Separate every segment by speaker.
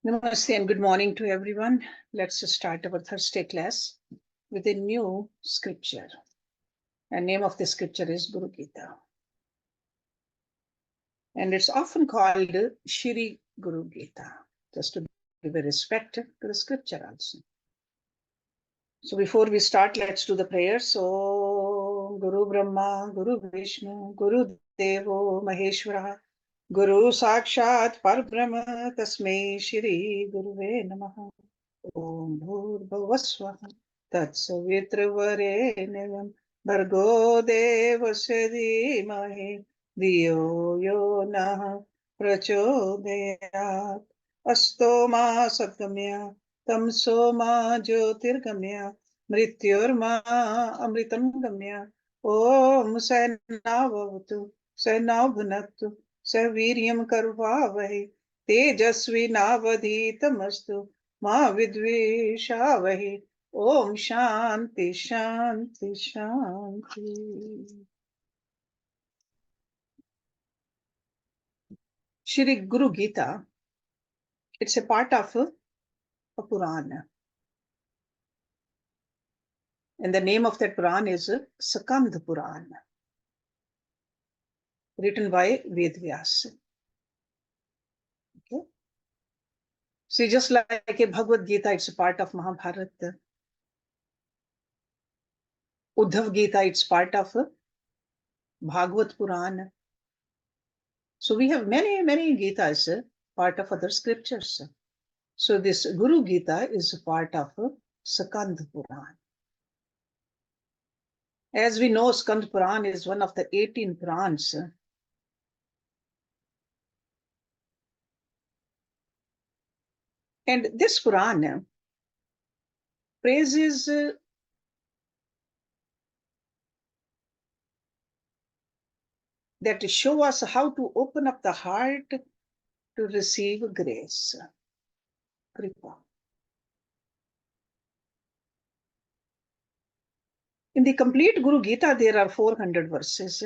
Speaker 1: Namaste and good morning to everyone. Let's start our Thursday class with a new scripture. The name of the scripture is Guru Gita. And it's often called Shri Guru Gita, just to give a respect to the scripture also. So before we start, let's do the prayer. So Guru Brahma, Guru Vishnu, Guru Devo Maheshwara, Guru Sakshat Parbrahma Tasmai Shri Guruve Namaha. Om Bhurбhuvah Tatsavitrvarenyam Bhargo Devasya Dhimahi Dhiyo Yo Nah Prachodayat Asto Ma Satgamya Tamso Ma Jyotirgamya Mrityorma Amritam Gamya Om Sainavavatu Sainavbhunaktu Saviryam Karvavahi Tejasvi Navadhitamastu Ma vidvishavahi. Om Shanti Shanti Shanti. Shri Guru Gita, it's a part of a Purana. And the name of that Purana is Skanda Purana, written by Vedvyasa. Okay. See, just like a Bhagavad Gita, it's a part of Mahabharata. Uddhav Gita, it's part of Bhagavad Purana. So we have many Gitas, part of other scriptures. So this Guru Gita is a part of Skanda Purana. As we know, Skanda Purana is one of the 18 Purans. And this Purana praises that show us how to open up the heart to receive grace, Kripa. In the complete Guru Gita, there are 400 verses.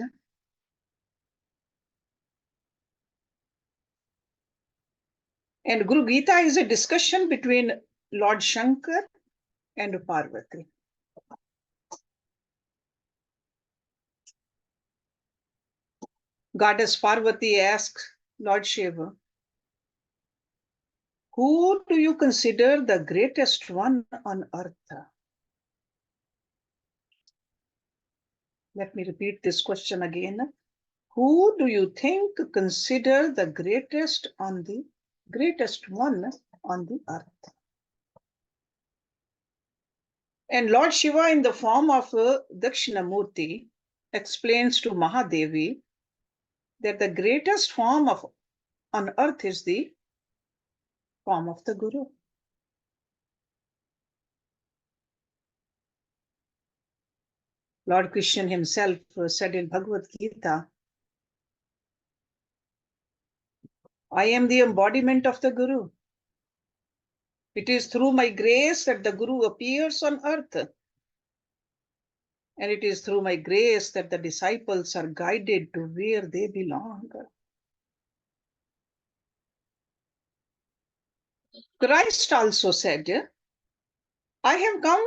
Speaker 1: And Guru Gita is a discussion between Lord Shankar and Parvati. Goddess Parvati asks Lord Shiva, who do you consider the greatest one on earth? Let me repeat this question again. Who do you think consider the greatest one on the earth? And Lord Shiva, in the form of Dakshinamurti, explains to Mahadevi that the greatest form on earth is the form of the Guru. Lord Krishna himself said in Bhagavad Gita, I am the embodiment of the Guru. It is through my grace that the Guru appears on earth. And it is through my grace that the disciples are guided to where they belong. Christ also said, I have come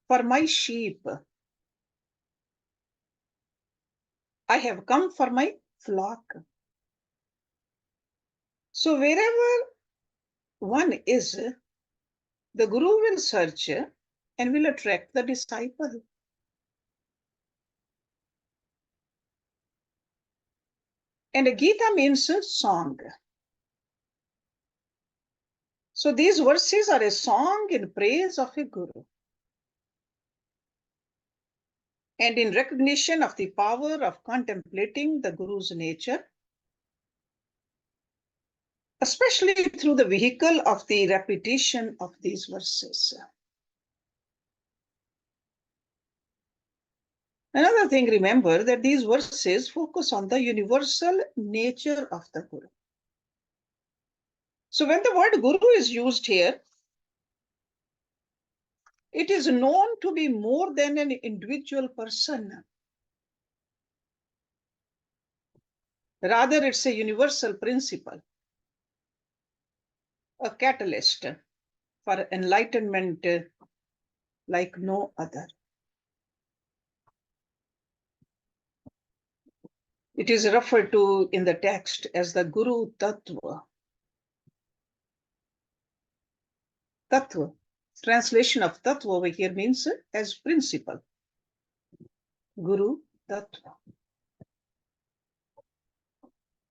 Speaker 1: for my sheep. I have come for my flock. So wherever one is, the Guru will search and will attract the disciple. And a Gita means a song. So these verses are a song in praise of a Guru. And in recognition of the power of contemplating the Guru's nature, especially through the vehicle of the repetition of these verses. Another thing, remember that these verses focus on the universal nature of the Guru. So when the word Guru is used here, it is known to be more than an individual person. Rather, it's a universal principle. a catalyst for enlightenment like no other. It is referred to in the text as the Guru Tattva. Tattva. Translation of Tattva over here means as principle. Guru Tattva.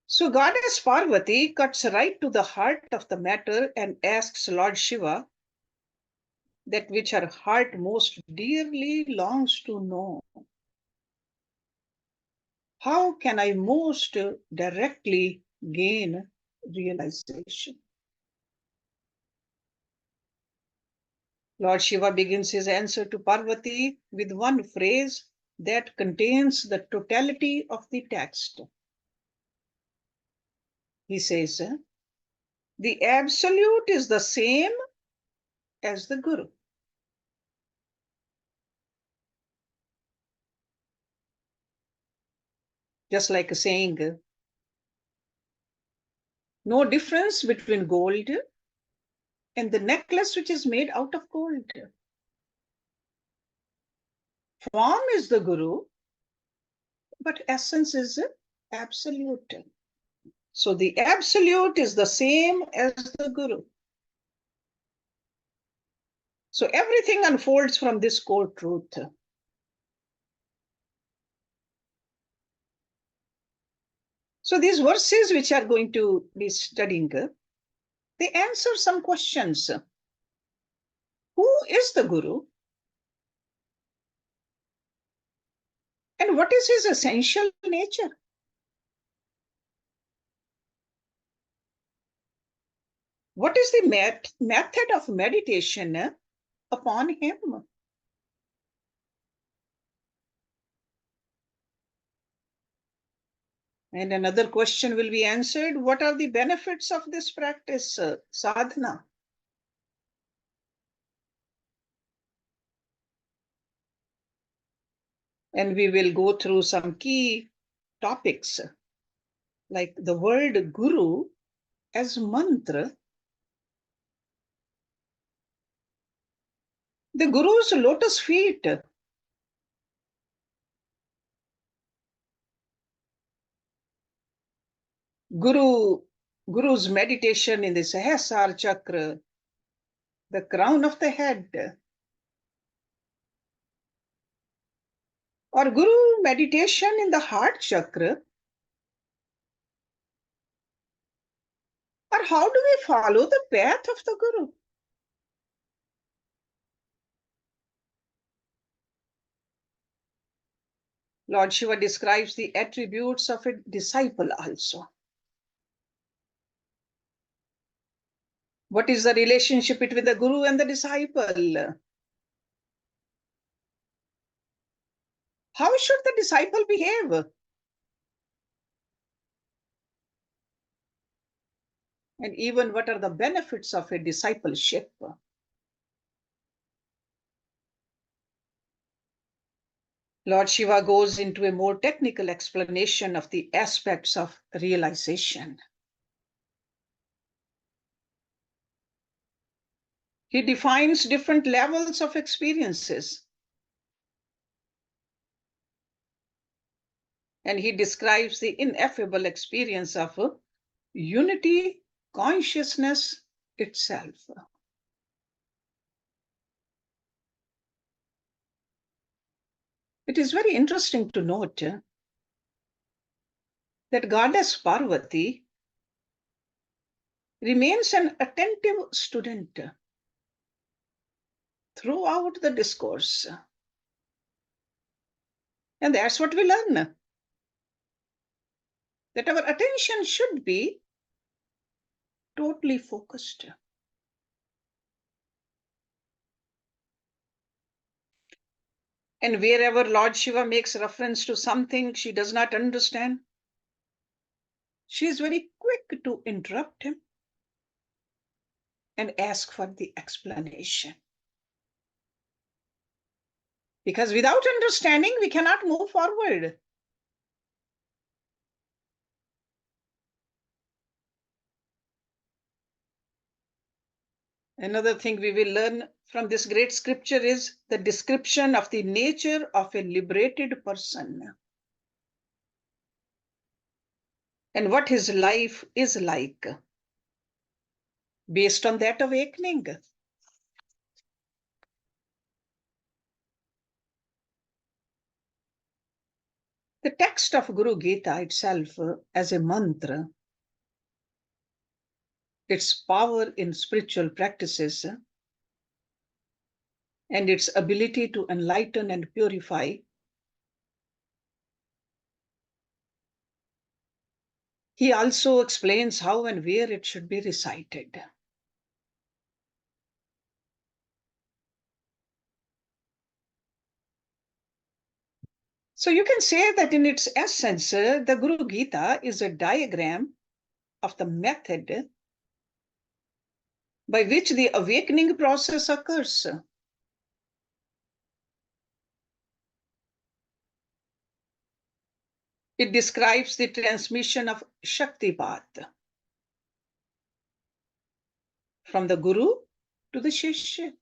Speaker 1: So Goddess Parvati cuts right to the heart of the matter and asks Lord Shiva that which her heart most dearly longs to know. How can I most directly gain realization? Lord Shiva begins his answer to Parvati with one phrase that contains the totality of the text. He says, the absolute is the same as the Guru. Just like saying, no difference between gold and the necklace which is made out of gold. Form is the Guru, but essence is absolute. So the absolute is the same as the Guru. So everything unfolds from this core truth. So these verses which are going to be studying, they answer some questions. Who is the Guru? And what is his essential nature? What is the method of meditation upon him? And another question will be answered, what are the benefits of this practice, sadhana? And we will go through some key topics, like the word Guru as mantra. The Guru's lotus feet. Guru's meditation in the Sahasrara chakra, the crown of the head. Or Guru meditation in the heart chakra. Or how do we follow the path of the Guru? Lord Shiva describes the attributes of a disciple also. What is the relationship between the Guru and the disciple? How should the disciple behave? And even what are the benefits of a discipleship? Lord Shiva goes into a more technical explanation of the aspects of realization. He defines different levels of experiences. And he describes the ineffable experience of unity consciousness itself. It is very interesting to note that Goddess Parvati remains an attentive student throughout the discourse. And that's what we learn. That our attention should be totally focused. And wherever Lord Shiva makes reference to something she does not understand, she is very quick to interrupt him and ask for the explanation. Because without understanding, we cannot move forward. Another thing we will learn from this great scripture is the description of the nature of a liberated person and what his life is like based on that awakening. The text of Guru Gita itself as a mantra, its power in spiritual practices, and its ability to enlighten and purify, he also explains how and where it should be recited. So you can say that in its essence, the Guru Gita is a diagram of the method by which the awakening process occurs. It describes the transmission of shaktih from the Guru to the Shishya,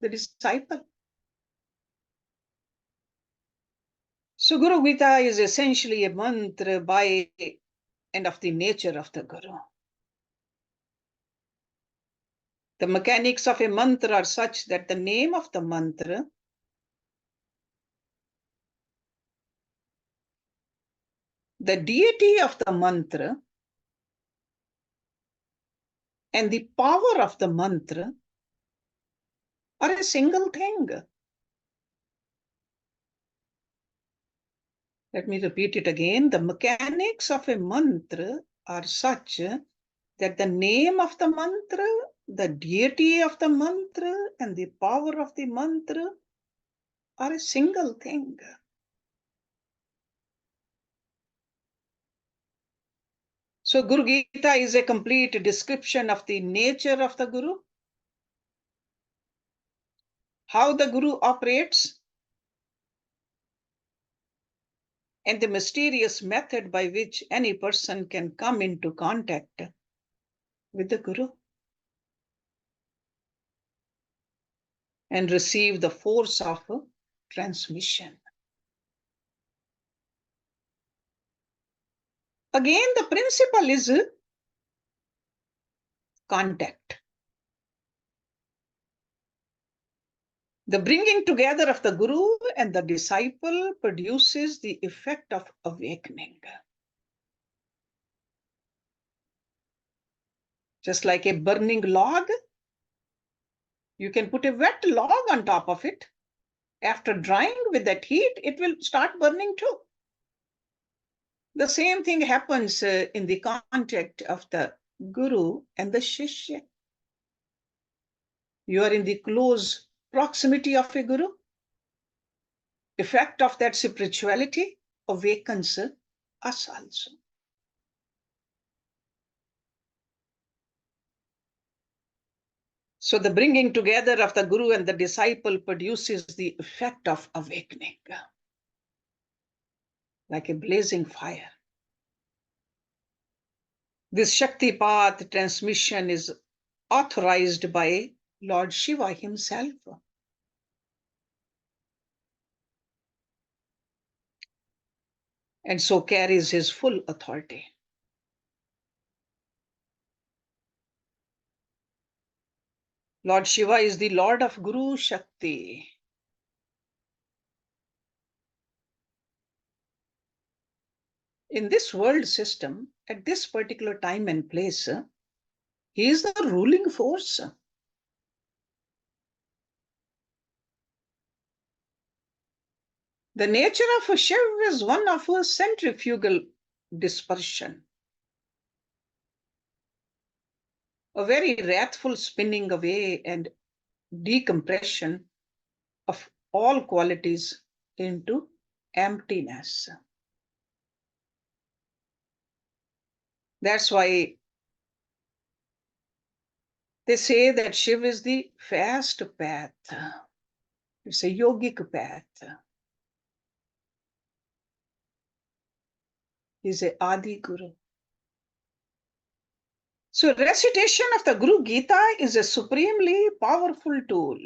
Speaker 1: the disciple. So Guru Gita is essentially a mantra by and of the nature of the Guru. The mechanics of a mantra are such that the name of the mantra the deity of the mantra and the power of the mantra are a single thing. Let me repeat it again. The mechanics of a mantra are such that the name of the mantra, the deity of the mantra, and the power of the mantra are a single thing. So Guru Gita is a complete description of the nature of the Guru, how the Guru operates, and the mysterious method by which any person can come into contact with the Guru and receive the force of transmission. Again, the principle is contact. The bringing together of the Guru and the disciple produces the effect of awakening. Just like a burning log, you can put a wet log on top of it. After drying with that heat, it will start burning too. The same thing happens in the contact of the Guru and the Shishya. You are in the close proximity of a Guru. Effect of that spirituality awakens us also. So the bringing together of the Guru and the disciple produces the effect of awakening, like a blazing fire. This Shakti path transmission is authorized by Lord Shiva himself. And so carries his full authority. Lord Shiva is the Lord of Guru Shakti. In this world system, at this particular time and place, he is the ruling force. The nature of a Shiv is one of a centrifugal dispersion, a very wrathful spinning away and decompression of all qualities into emptiness. That's why they say that Shiv is the fast path. It's a yogic path. He's a Adi Guru. So recitation of the Guru Gita is a supremely powerful tool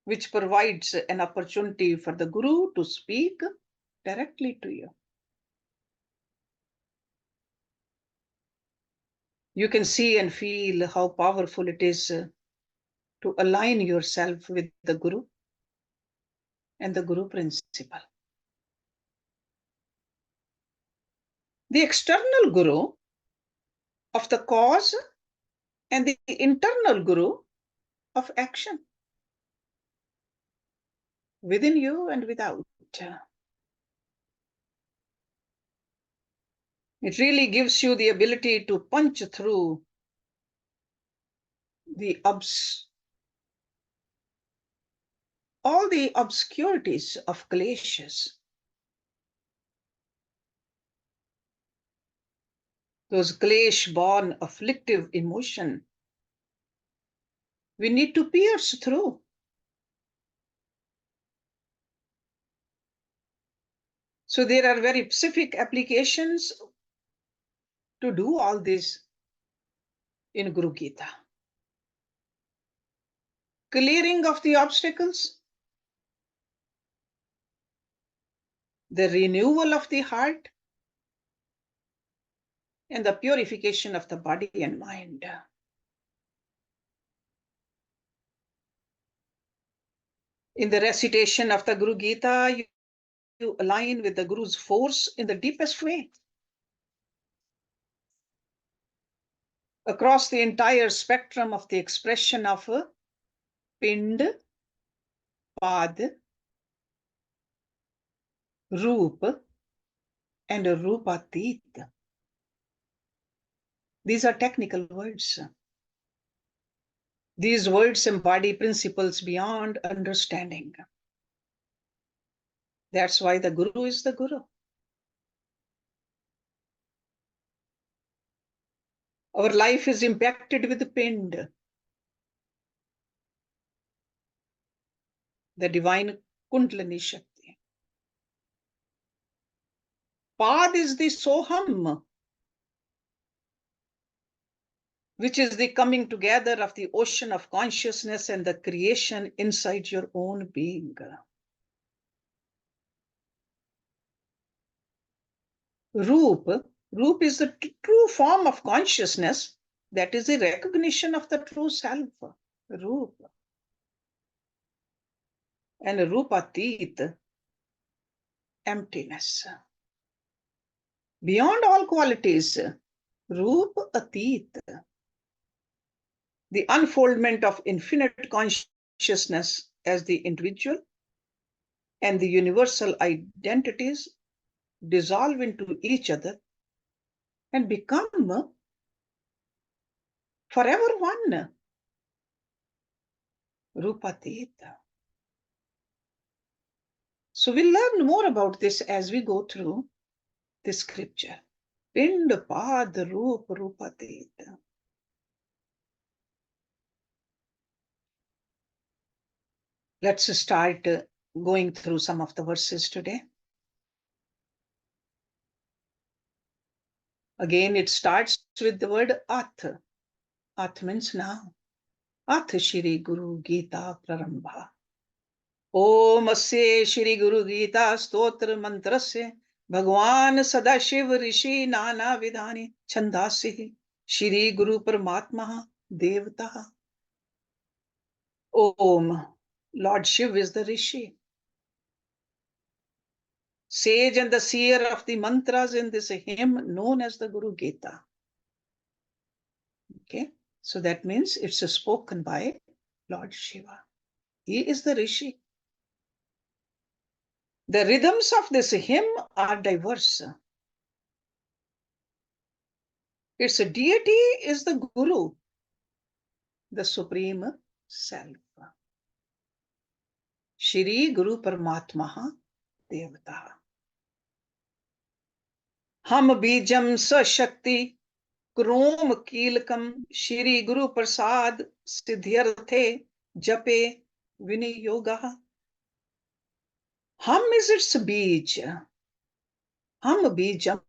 Speaker 1: which provides an opportunity for the Guru to speak directly to you. You can see and feel how powerful it is to align yourself with the Guru and the Guru principle. The external Guru of the cause and the internal Guru of action, within you and without. It really gives you the ability to punch through all the obscurities of kleshas, those klesh-born afflictive emotion we need to pierce through. So there are very specific applications to do all this in Guru Gita. Clearing of the obstacles, the renewal of the heart, and the purification of the body and mind. In the recitation of the Guru Gita, you align with the Guru's force in the deepest way. Across the entire spectrum of the expression of Pind, Pad, Roop, and Rupatit. These are technical words. These words embody principles beyond understanding. That's why the Guru is the Guru. Our life is impacted with the Pind, the divine Kundalini Shakti. Pad is the Soham, which is the coming together of the ocean of consciousness and the creation inside your own being. Roop is the true form of consciousness, that is the recognition of the true self. Roop. And Rupatit, emptiness. Beyond all qualities, Roop Atit, the unfoldment of infinite consciousness as the individual and the universal identities dissolve into each other and become forever one. Rupatit. So we'll learn more about this as we go through this scripture. Pind, Pad, Roop, Rupatit. Let's start going through some of the verses today. Again, it starts with the word Atha. Atha means now. Atha Shri Guru Gita pràrambhah. Omasya shrìgurugìtàstotramantrasya bhagavàn sadàshiva rishi nànàvidhàni chamdàsi shrìguruparmàtmà devatà. Om. Lord Shiva is the rishi, sage and the seer of the mantras in this hymn known as the Guru Gita. Okay, so that means it's spoken by Lord Shiva. He is the rishi. The rhythms of this hymn are diverse. Its deity is the Guru, the Supreme Self. shrìguruparmàtmà devatà. bìjam shaktih Krom kìlakamshrìguruprasàd siddhyarthe jape viniyogah. Ham is its bij. Bìjam.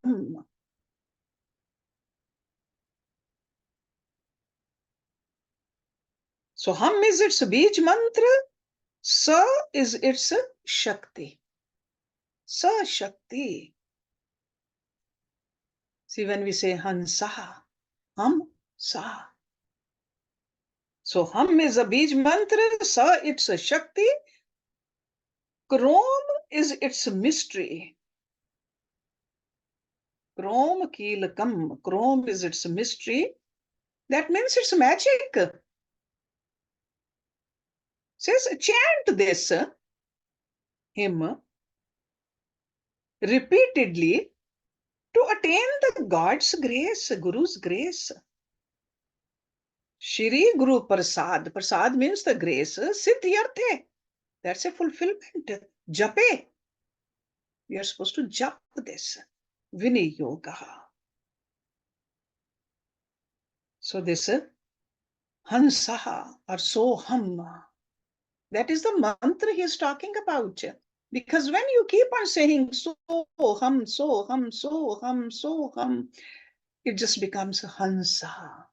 Speaker 1: So Ham is its bij mantra, Sa is its Shakti. Sa Shakti. See, when we say Hansaha, Ham Sa. So Ham is a bij mantra, Sa it's a Shakti, Krom is its mystery. Krom kilakam. Krom is its mystery. That means it's magic. Says chant this hymn repeatedly to attain the God's grace, Guru's grace. Shri Guru Prasad. Prasad means the grace. Siddhyarthe. That's a fulfillment. Jape. We are supposed to jap this. Viniyogah. So this Hansaha or Soham. That is the mantra he is talking about. Because when you keep on saying Soham, Soham, Soham, Soham, it just becomes Hansaha.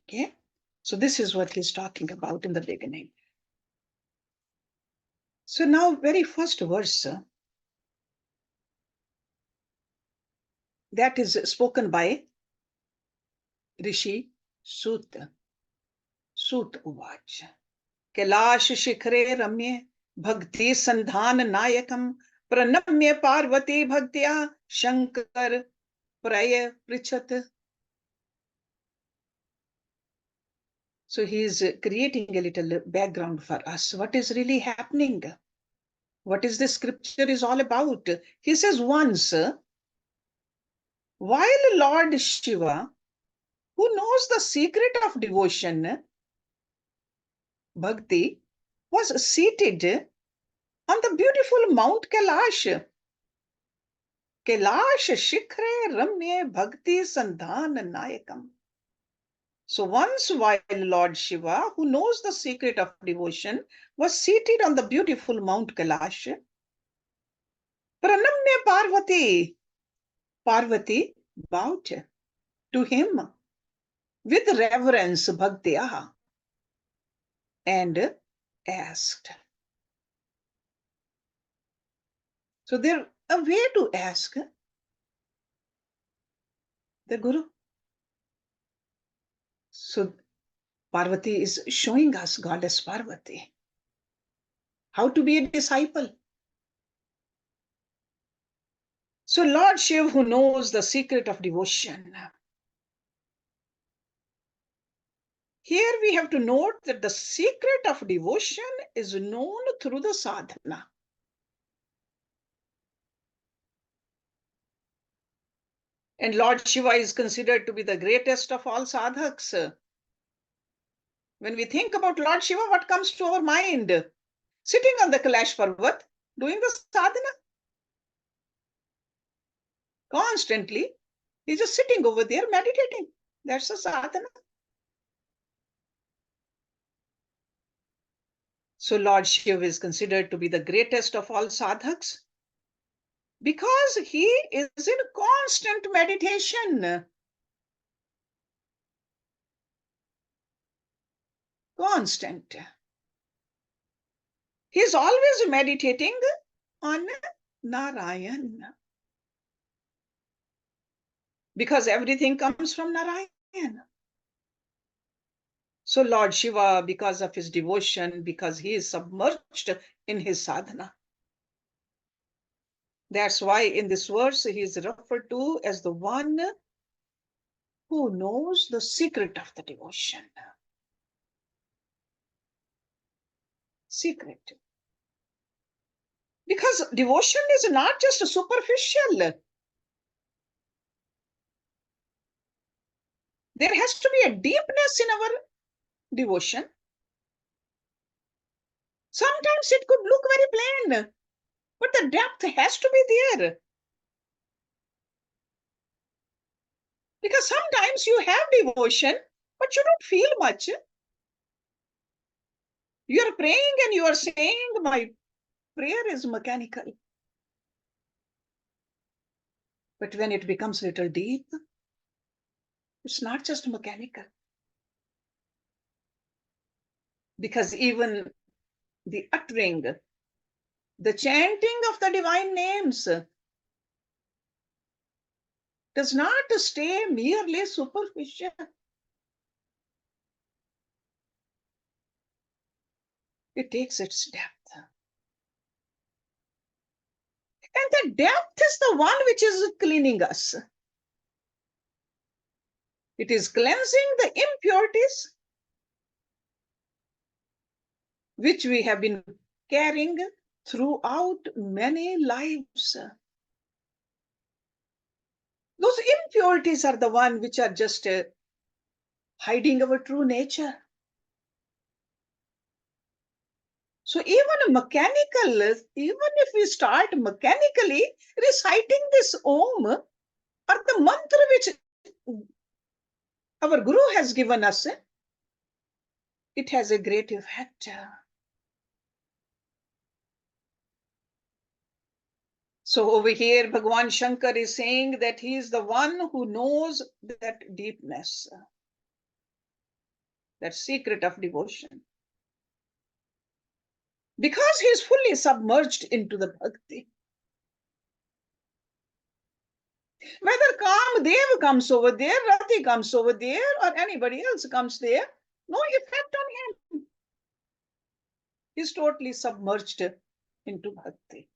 Speaker 1: Okay? So this is what he's talking about in the beginning. So now, very first verse, that is spoken by Rishi Sut. Sut Uvach. Kailash Shikhare Ramye Bhakti Sandhan Nayakam Pranamya Parvati Bhaktya Shankar Praya Prichat. So he is creating a little background for us. What is really happening? What is the scripture is all about? He says once, while Lord Shiva, who knows the secret of devotion, Bhakti, was seated on the beautiful Mount Kailash. Kailash Shikhre Ramye Bhakti Sandhan Nayakam. So once while Lord Shiva, who knows the secret of devotion, was seated on the beautiful Mount Kailash, Pranamya Parvati, Parvati bowed to him with reverence, Bhaktya, and asked. So there's a way to ask the Guru. So Parvati is showing us, Goddess Parvati, how to be a disciple. So Lord Shiva, who knows the secret of devotion. Here we have to note that the secret of devotion is known through the sadhana. And Lord Shiva is considered to be the greatest of all sadhaks. When we think about Lord Shiva, what comes to our mind? Sitting on the Kailash Parvat, doing the sadhana. Constantly, he's just sitting over there meditating. That's a sadhana. So Lord Shiva is considered to be the greatest of all sadhaks because he is in constant meditation. Constant. He is always meditating on Narayan. Because everything comes from Narayan. So Lord Shiva, because of his devotion, because he is submerged in his sadhana. That's why in this verse he is referred to as the one who knows the secret of the devotion. Secret. Because devotion is not just superficial. There has to be a deepness in our devotion. Sometimes it could look very plain, but the depth has to be there. Because sometimes you have devotion, but you don't feel much. You are praying and you are saying, my prayer is mechanical. But when it becomes a little deep, It's not just mechanical. Because even the uttering, the chanting of the divine names does not stay merely superficial. It takes its depth. And the depth is the one which is cleaning us. It is cleansing the impurities which we have been carrying throughout many lives. Those impurities are the one which are just hiding our true nature. So even mechanical, even if we start mechanically reciting this Om or the mantra which our Guru has given us, it has a great effect. So over here, Bhagavan Shankar is saying that he is the one who knows that deepness, that secret of devotion. Because he is fully submerged into the bhakti. Whether Kamdev comes over there, Rati comes over there, or anybody else comes there, no effect on him. He's totally submerged into bhakti.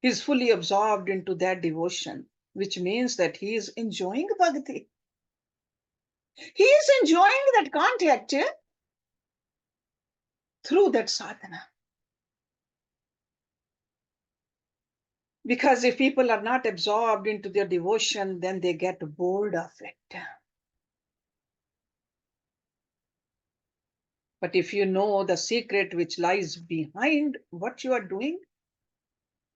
Speaker 1: He's fully absorbed into that devotion, which means that he is enjoying bhakti. He is enjoying that contact through that sadhana. Because if people are not absorbed into their devotion, then they get bored of it. But if you know the secret which lies behind what you are doing,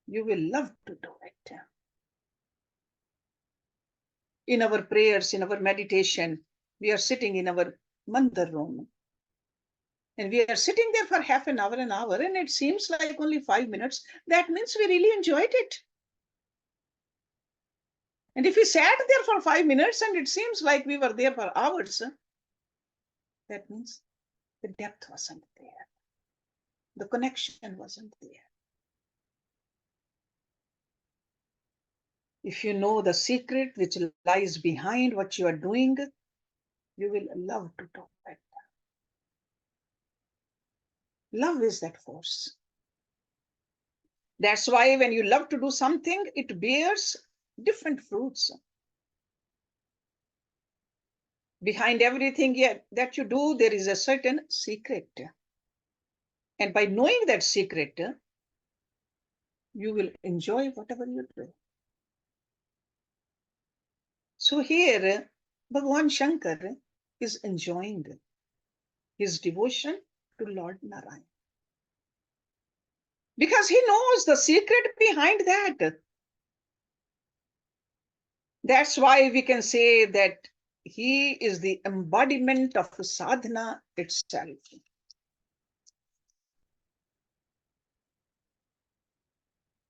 Speaker 1: you will love to do it. In our prayers, in our meditation, we are sitting in our mandir room. And we are sitting there for half an hour, and it seems like only 5 minutes. That means we really enjoyed it. And if we sat there for 5 minutes and it seems like we were there for hours, that means the depth wasn't there. The connection wasn't there. If you know the secret which lies behind what you are doing, you will love to do it. Love is that force. That's why when you love to do something, it bears different fruits. Behind everything that you do, there is a certain secret. And by knowing that secret, you will enjoy whatever you do. So here, Bhagavan Shankar is enjoying his devotion to Lord Narayan. Because he knows the secret behind that. That's why we can say that he is the embodiment of sadhana itself.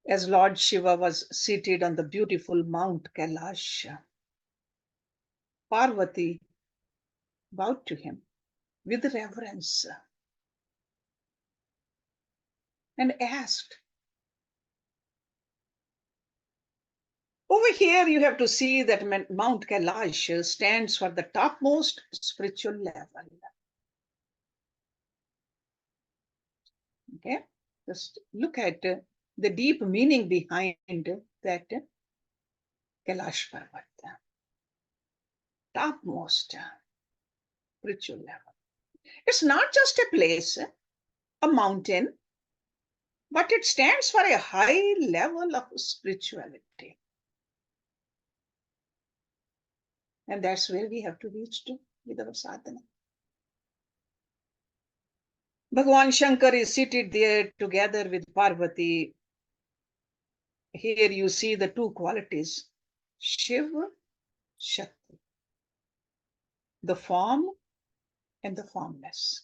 Speaker 1: As Lord Shiva was seated on the beautiful Mount Kailash, Parvati bowed to him with reverence and asked. Over here, you have to see that Mount Kailash stands for the topmost spiritual level. Okay, just look at the deep meaning behind that Kailash Parvat, topmost spiritual level. It's not just a place, a mountain, but it stands for a high level of spirituality. And that's where we have to reach to with our sadhana. Bhagavan Shankar is seated there together with Parvati. Here you see the two qualities, Shiva, Shakti, the form and the formless.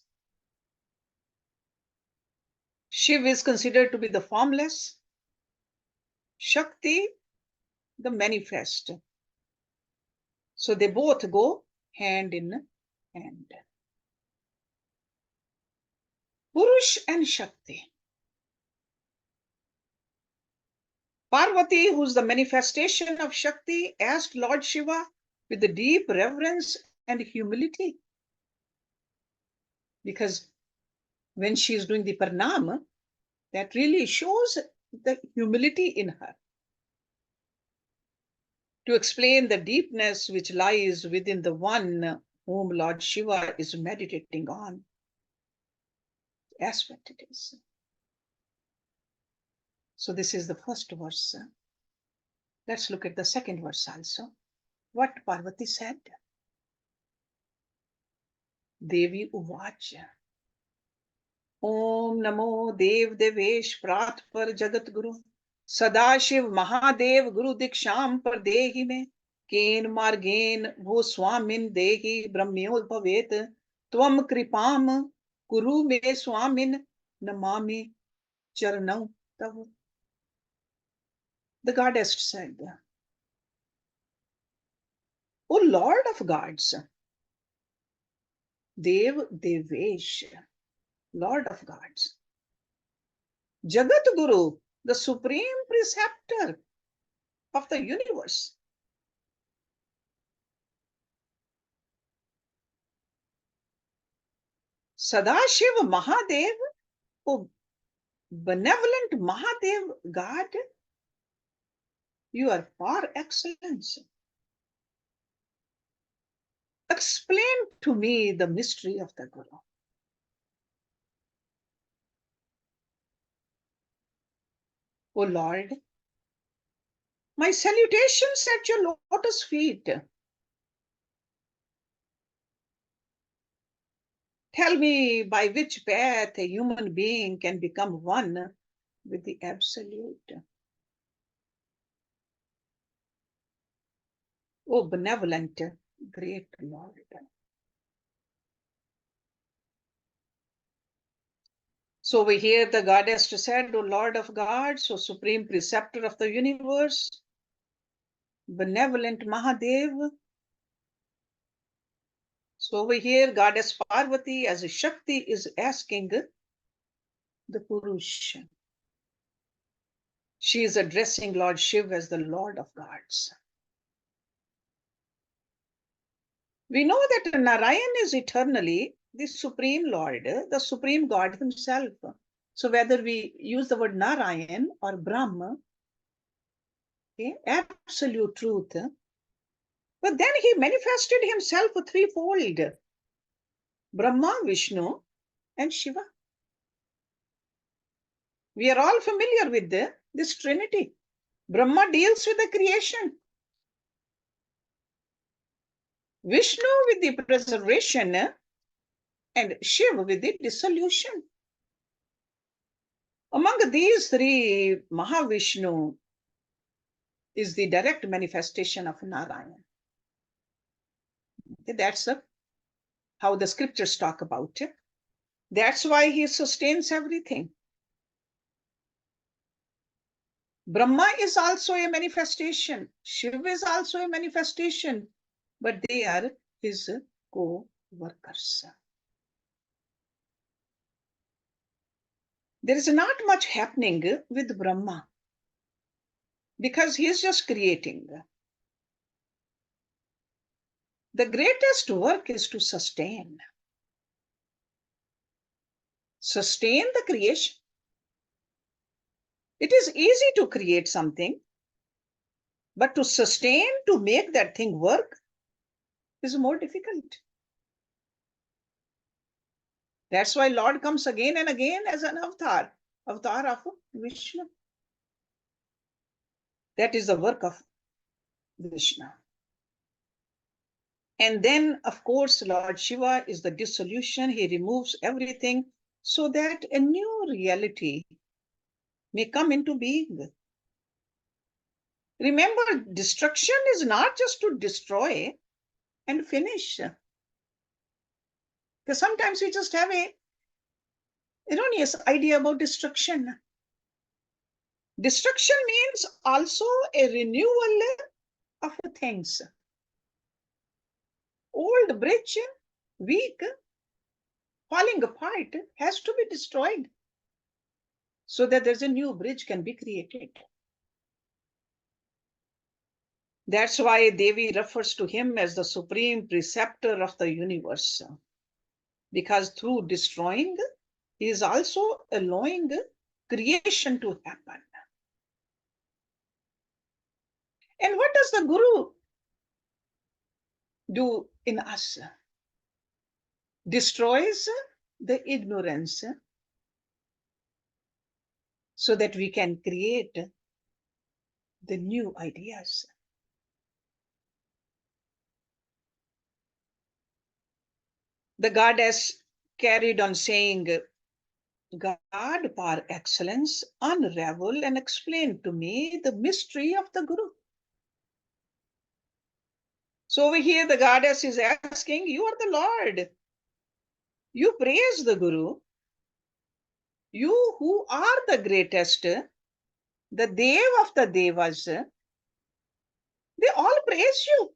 Speaker 1: Shiva is considered to be the formless, Shakti, the manifest. So they both go hand in hand. Purush and Shakti. Parvati, who's the manifestation of Shakti, asked Lord Shiva with the deep reverence and humility. Because when she is doing the pranam, that really shows the humility in her. To explain the deepness which lies within the one whom Lord Shiva is meditating on. Aspect it is. So this is the first verse. Let's look at the second verse also. What Parvati said. Devi Uvacha. Om.Now Dev Devesh Prat Par Jagat Guru. Sadashiv Mahadev Guru Diksham Par Dehi Me. Ken Margen Bho Swamin Dehi Brahmyod Bhavet. Tvam Kripam Kuru Me Swamin Namami Charanam Tav. The goddess said, O Lord of gods, Dev Devesh, Lord of gods, Jagat Guru, the supreme preceptor of the universe. Sadashiva Mahadev, O benevolent Mahadev God, you are par excellence. Explain to me the mystery of the Guru. O Lord, my salutations at your lotus feet. Tell me by which path a human being can become one with the Absolute. O benevolent, great Lord. So we hear the goddess said, O Lord of gods, O supreme preceptor of the universe, benevolent Mahadev. So we hear goddess Parvati as a Shakti is asking the Purush. She is addressing Lord Shiva as the Lord of gods. We know that Narayan is eternally the Supreme Lord, the Supreme God himself. So whether we use the word Narayan or Brahma, okay, absolute truth, but then he manifested himself threefold: Brahma, Vishnu, and Shiva. We are all familiar with this trinity. Brahma deals with the creation, Vishnu with the preservation, and Shiva with the dissolution. Among these three, Mahavishnu is the direct manifestation of Narayan. Okay, that's how the scriptures talk about it. That's why he sustains everything. Brahma is also a manifestation. Shiva is also a manifestation, but they are his co-workers. There is not much happening with Brahma because he is just creating. The greatest work is to sustain. Sustain the creation. It is easy to create something, but to sustain, to make that thing work, is more difficult. That's why Lord comes again and again as an avatar of Vishnu. That is the work of Vishnu. And then, of course, Lord Shiva is the dissolution. He removes everything so that a new reality may come into being. Remember, destruction is not just to destroy and finish. Because sometimes we just have a erroneous idea about destruction. Destruction means also a renewal of things. old bridge, weak, falling apart, has to be destroyed so that there's a new bridge can be created. That's why Devi refers to him as the supreme preceptor of the universe, because through destroying, he is also allowing creation to happen. And what does the Guru do in us? Destroys the ignorance so that we can create the new ideas. The goddess carried on saying, God par excellence, unravel and explain to me the mystery of the Guru. So over here the goddess is asking, you are the Lord. You praise the Guru. You who are the greatest, the Dev of the Devas, they all praise you.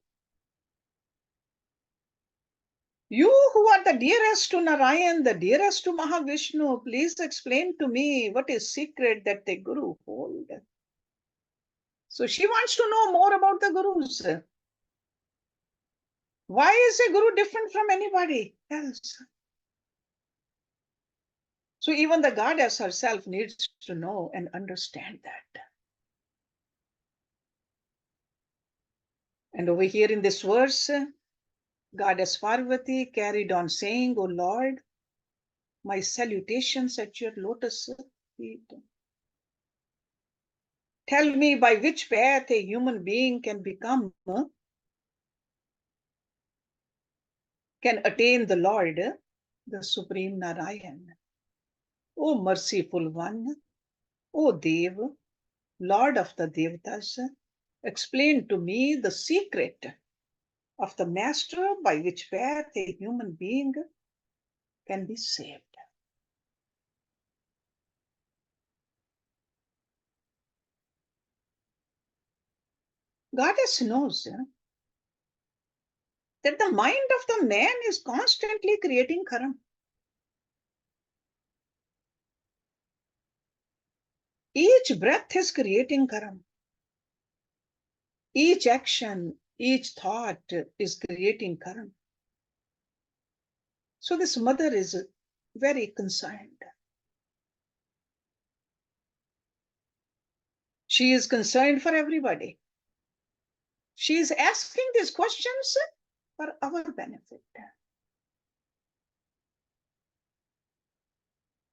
Speaker 1: You who are the dearest to Narayan, the dearest to Mahavishnu, please explain to me what is secret that the Guru hold. So she wants to know more about the Gurus. Why is a Guru different from anybody else? So even the goddess herself needs to know and understand that. And over here in this verse, Goddess Parvati carried on saying, O Lord, my salutations at your lotus feet. Tell me by which path a human being can become, can attain the Lord, the Supreme Narayan. O merciful one, O Dev, Lord of the Devatas, explain to me the secret of the master by which path a human being can be saved. Goddess knows that the mind of the man is constantly creating Krom. Each breath is creating Krom. Each action, each thought is creating Krom. So this mother is very concerned. She is concerned for everybody. She is asking these questions for our benefit.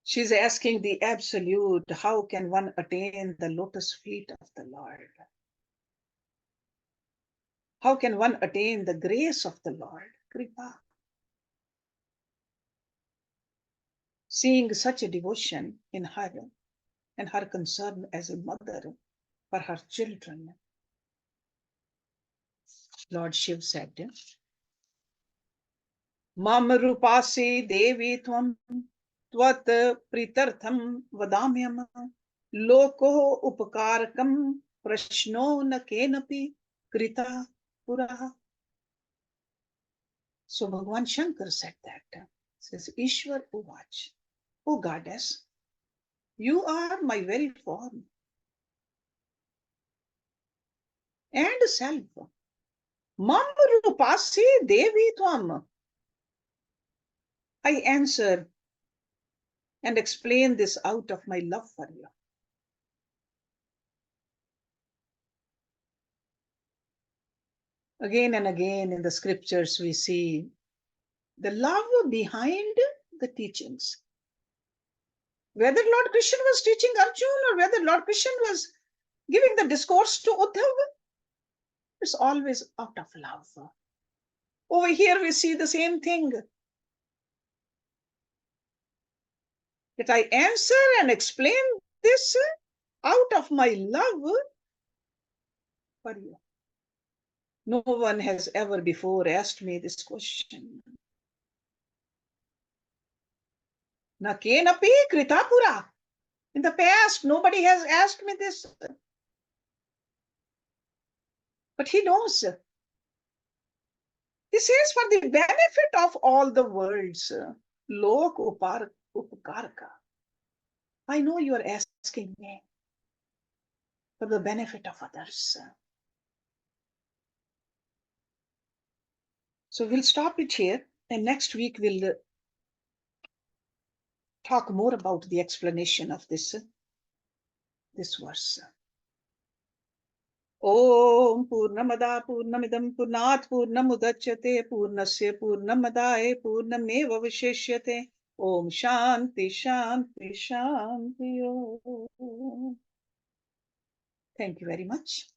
Speaker 1: She is asking the absolute, how can one attain the lotus feet of the Lord? How can one attain the grace of the Lord? Kripa. Seeing such a devotion in her and her concern as a mother for her children, Lord Shiv said, Mam rupasi devi tvam tvat pritartham vadamyam loko upakarakam prashno na kenapi krita puraha. So Bhagavan Shankar said that. Says Ishwar Uvach, O goddess, you are my very form and self. Mam rupasi devi tvam. I answer and explain this out of my love for you. Again and again in the scriptures we see the love behind the teachings. Whether Lord Krishna was teaching Arjuna or whether Lord Krishna was giving the discourse to Uddhava, it's always out of love. Over here we see the same thing. That I answer and explain this out of my love for you. No one has ever before asked me this question. Na kenapi kritapura. In the past, nobody has asked me this. But he knows. He says, for the benefit of all the worlds, lok upakaraka. I know you are asking me for the benefit of others. So we'll stop it here, and next week we'll talk more about the explanation of this verse. Om Purnamada Purnamidam Purnat Purnamudachyate Purnasya Purnamadaye Purnameva Vishishyate. Om Shanti Shanti Shanti Om. Thank you very much.